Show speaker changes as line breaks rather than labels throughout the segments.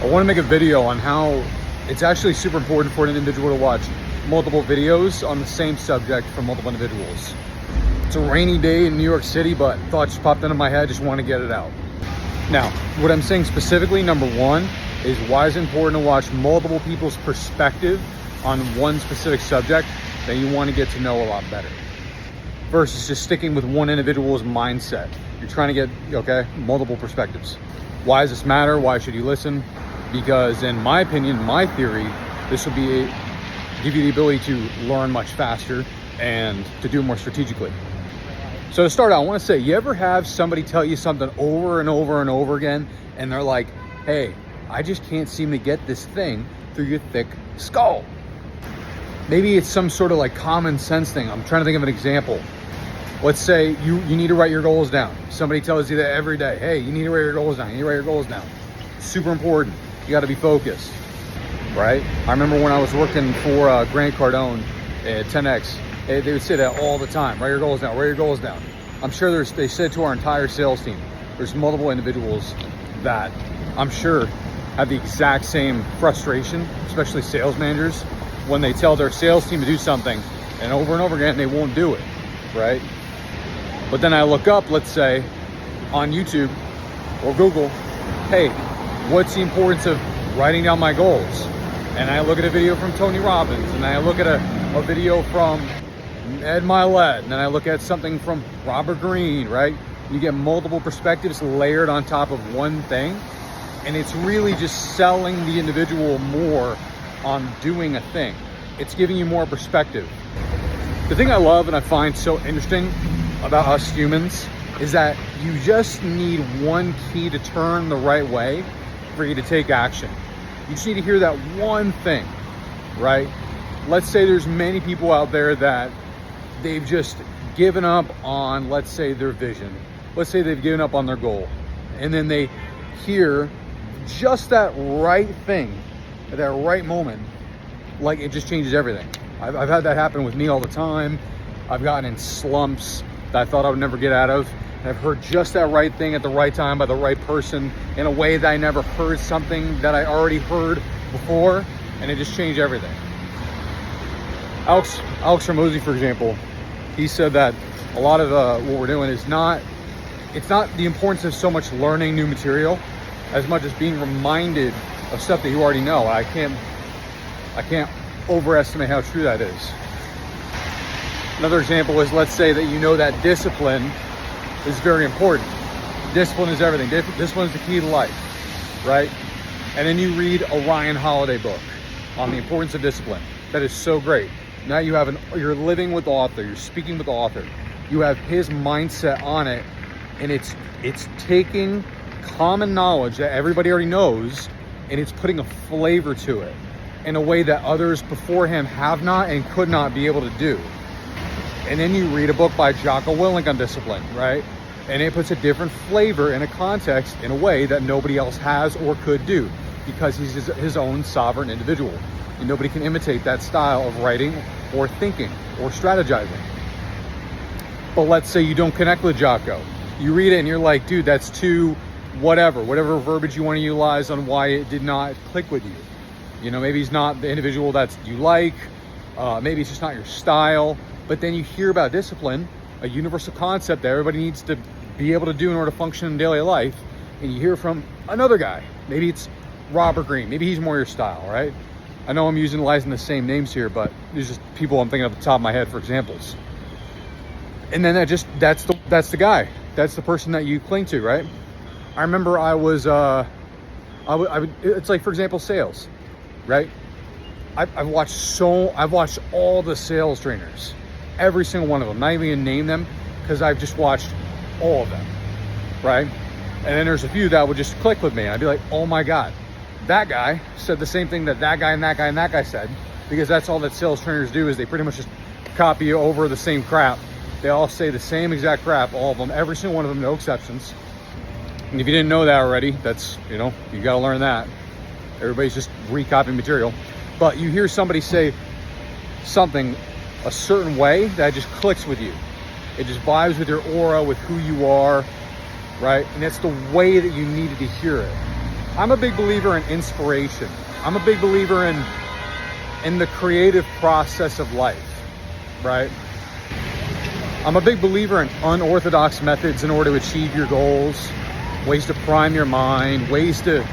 I want to make a video on how it's actually super important for an individual to watch multiple videos on the same subject from multiple individuals. It's a rainy day in New York City, but thoughts just popped into my head, just want to get it out. Now, what I'm saying specifically, number one, is why it's important to watch multiple people's perspective on one specific subject that you want to get to know a lot better, versus just sticking with one individual's mindset. You're trying to get, multiple perspectives. Why does this matter? Why should you listen? Because in my opinion, my theory, this will give you the ability to learn much faster and to do more strategically. So to start out, I want to say, you ever have somebody tell you something over and over and over again, and they're like, hey, I just can't seem to get this thing through your thick skull? Maybe it's some sort of like common sense thing. I'm trying to think of an example. Let's say you need to write your goals down. Somebody tells you that every day. Hey, you need to write your goals down. You need to write your goals down. Super important. You got to be focused, right? I remember when I was working for Grant Cardone at 10X, they would say that all the time. Write your goals down. Write your goals down. I'm sure they said to our entire sales team, there's multiple individuals that I'm sure have the exact same frustration, especially sales managers, when they tell their sales team to do something and over again, they won't do it, right? But then I look up, let's say, on YouTube or Google, hey, what's the importance of writing down my goals? And I look at a video from Tony Robbins, and I look at a video from Ed Milet, and then I look at something from Robert Greene, right? You get multiple perspectives layered on top of one thing, and it's really just selling the individual more on doing a thing. It's giving you more perspective. The thing I love and I find so interesting about us humans is that you just need one key to turn the right way for you to take action. You just need to hear that one thing, right? Let's say there's many people out there that they've just given up on, let's say, their vision. Let's say they've given up on their goal. And then they hear just that right thing at that right moment, like it just changes everything. I've had that happen with me all the time. I've gotten in slumps that I thought I would never get out of. And I've heard just that right thing at the right time by the right person in a way that I never heard something that I already heard before, and it just changed everything. Alex Hormozi, for example, he said that a lot of what we're doing is it's not the importance of so much learning new material as much as being reminded of stuff that you already know. I can't overestimate how true that is. Another example is, let's say that you know that discipline is very important. Discipline is everything. Discipline is the key to life, right? And then you read a Ryan Holiday book on the importance of discipline. That is so great. Now you're living with the author, you're speaking with the author. You have his mindset on it, and it's taking common knowledge that everybody already knows, and it's putting a flavor to it in a way that others before him have not and could not be able to do. And then you read a book by Jocko Willink on discipline, right? And it puts a different flavor in a context in a way that nobody else has or could do, because he's his own sovereign individual. And nobody can imitate that style of writing or thinking or strategizing. But let's say you don't connect with Jocko. You read it and you're like, dude, that's too whatever verbiage you want to utilize on why it did not click with you. You know, maybe he's not the individual that you like. Maybe it's just not your style. But then you hear about discipline, a universal concept that everybody needs to be able to do in order to function in daily life. And you hear from another guy. Maybe it's Robert Greene. Maybe he's more your style, right? I know I'm utilizing the same names here, but these are just people I'm thinking of at the top of my head for examples. And then that's the guy. That's the person that you cling to, right? I remember I would, it's like, for example, sales, right? I've watched all the sales trainers, every single one of them, not even gonna name them, because I've just watched all of them, right? And then there's a few that would just click with me. I'd be like, oh my God, that guy said the same thing that guy and that guy and that guy said, because that's all that sales trainers do, is they pretty much just copy over the same crap. They all say the same exact crap, all of them, every single one of them, no exceptions. And if you didn't know that already, that's, you got to learn that. Everybody's just recopying material. But you hear somebody say something a certain way that just clicks with you. It just vibes with your aura, with who you are, right? And that's the way that you needed to hear it. I'm a big believer in inspiration. I'm a big believer in the creative process of life, right? I'm a big believer in unorthodox methods in order to achieve your goals, ways to prime your mind, ways to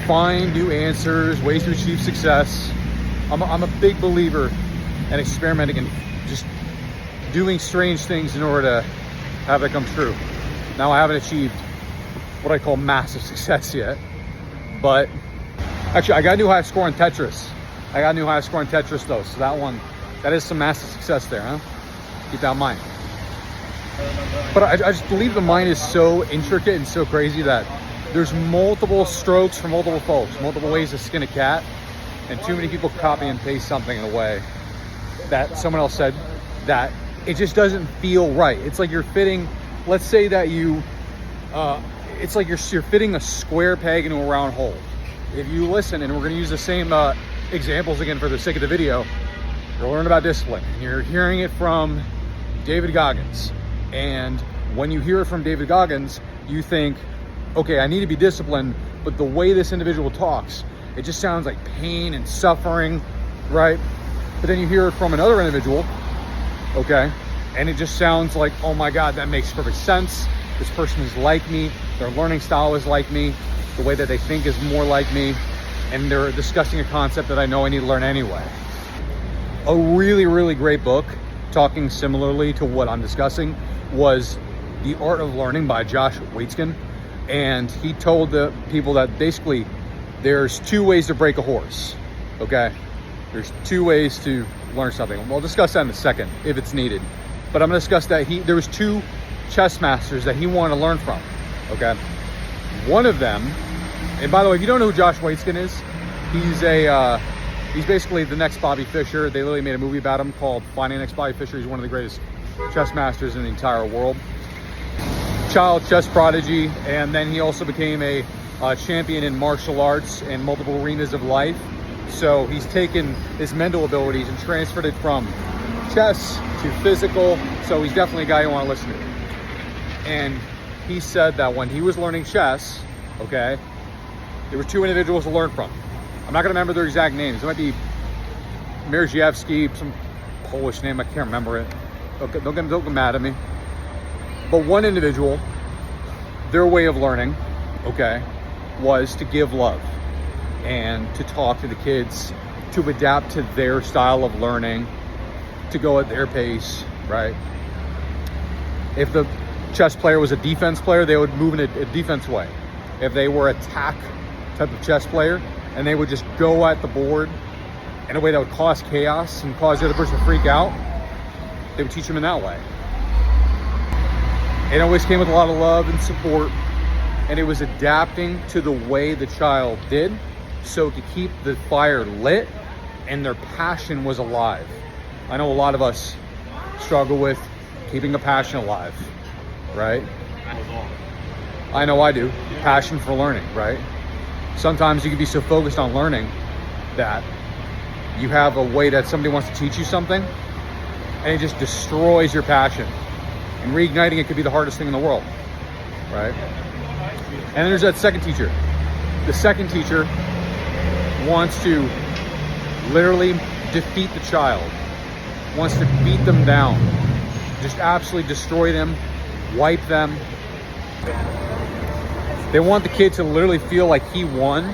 find new answers, ways to achieve success. I'm a big believer in experimenting and just doing strange things in order to have that come true. Now, I haven't achieved what I call massive success yet, but actually I got a new high score in Tetris. Though, so that is some massive success there, huh? Keep that in mind. But I just believe the mind is so intricate and so crazy that there's multiple strokes for multiple folks, multiple ways to skin a cat, and too many people copy and paste something in a way that someone else said that it just doesn't feel right. It's like you're fitting, let's say that it's like you're fitting a square peg into a round hole. If you listen, and we're going to use the same examples again for the sake of the video, you're learning about discipline. And you're hearing it from David Goggins. And when you hear it from David Goggins, you think, okay, I need to be disciplined, but the way this individual talks, it just sounds like pain and suffering, right? But then you hear it from another individual, okay, and it just sounds like, oh my God, that makes perfect sense. This person is like me. Their learning style is like me. The way that they think is more like me. And they're discussing a concept that I know I need to learn anyway. A really, really great book talking similarly to what I'm discussing was The Art of Learning by Josh Waitzkin. And he told the people that basically there's two ways to break a horse, okay? There's two ways to learn something. We'll discuss that in a second if it's needed. But I'm gonna discuss that there was two chess masters that he wanted to learn from, okay? One of them, and by the way, if you don't know who Josh Waitzkin is, he's basically the next Bobby Fischer. They literally made a movie about him called Finding the Next Bobby Fischer. He's one of the greatest chess masters in the entire world. Child chess prodigy, and then he also became a champion in martial arts and multiple arenas of life. So he's taken his mental abilities and transferred it from chess to physical. So he's definitely a guy you want to listen to. And he said that when he was learning chess, okay, there were two individuals to learn from. I'm not going to remember their exact names. It might be Mierzejewski, some Polish name. I can't remember it. Don't get mad at me. But one individual, their way of learning, okay, was to give love and to talk to the kids, to adapt to their style of learning, to go at their pace, right? If the chess player was a defense player, they would move in a defense way. If they were attack type of chess player, and they would just go at the board in a way that would cause chaos and cause the other person to freak out, they would teach them in that way. It always came with a lot of love and support, and it was adapting to the way the child did, so to keep the fire lit and their passion was alive. I know a lot of us struggle with keeping a passion alive, right? I know I do. Passion for learning, right? Sometimes you can be so focused on learning that you have a way that somebody wants to teach you something and it just destroys your passion. And reigniting it could be the hardest thing in the world, right? And then there's that second teacher. The second teacher wants to literally defeat the child, wants to beat them down, just absolutely destroy them, wipe them. They want the kid to literally feel like he won,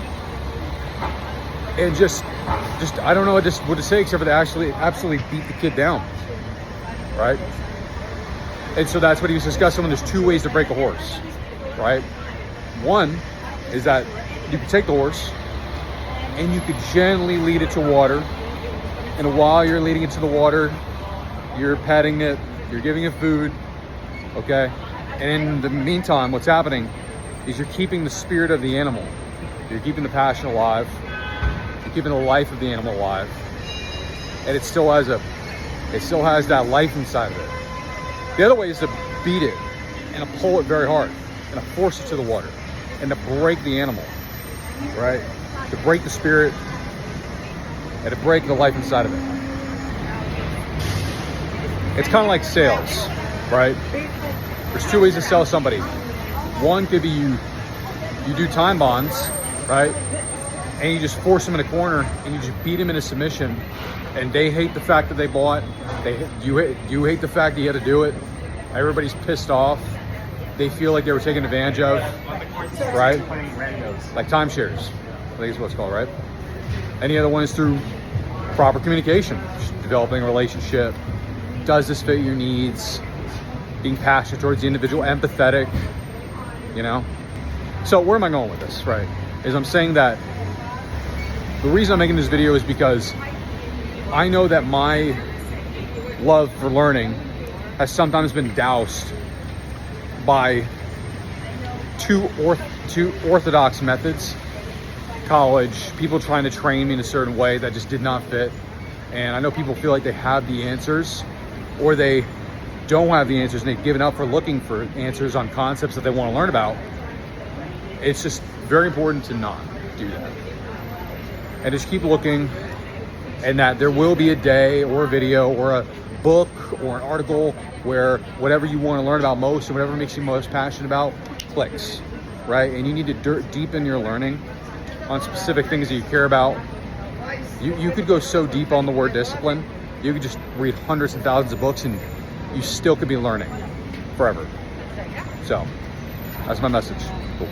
and just I don't know what to say except for to actually absolutely beat the kid down, right? And so that's what he was discussing when there's two ways to break a horse, right? One is that you can take the horse and you could gently lead it to water, and while you're leading it to the water, you're petting it, you're giving it food, okay? And in the meantime, what's happening is you're keeping the spirit of the animal. You're keeping the passion alive. You're keeping the life of the animal alive. And it still has that life inside of it. The other way is to beat it and to pull it very hard and to force it to the water and to break the animal, right? To break the spirit and to break the life inside of it. It's kind of like sales, right? There's two ways to sell somebody. One could be you do time bonds right? And you just force them in a corner and you just beat them into submission, and they hate the fact that they bought. You hate the fact that you had to do it. Everybody's pissed off. They feel like they were taken advantage of, right? Like timeshares, I think is what it's called, right? And the other one is through proper communication, just developing a relationship. Does this fit your needs? Being passionate towards the individual, empathetic, you know? So where am I going with this, right? Is I'm saying that the reason I'm making this video is because I know that my love for learning has sometimes been doused by too orthodox methods. College, people trying to train me in a certain way that just did not fit. And I know people feel like they have the answers, or they don't have the answers and they've given up for looking for answers on concepts that they want to learn about. It's just very important to not do that. And just keep looking, and that there will be a day or a video or a book or an article where whatever you want to learn about most and whatever makes you most passionate about clicks, right? And you need to deepen your learning on specific things that you care about. You could go so deep on the word discipline. You could just read hundreds and thousands of books and you still could be learning forever. So that's my message. Cool.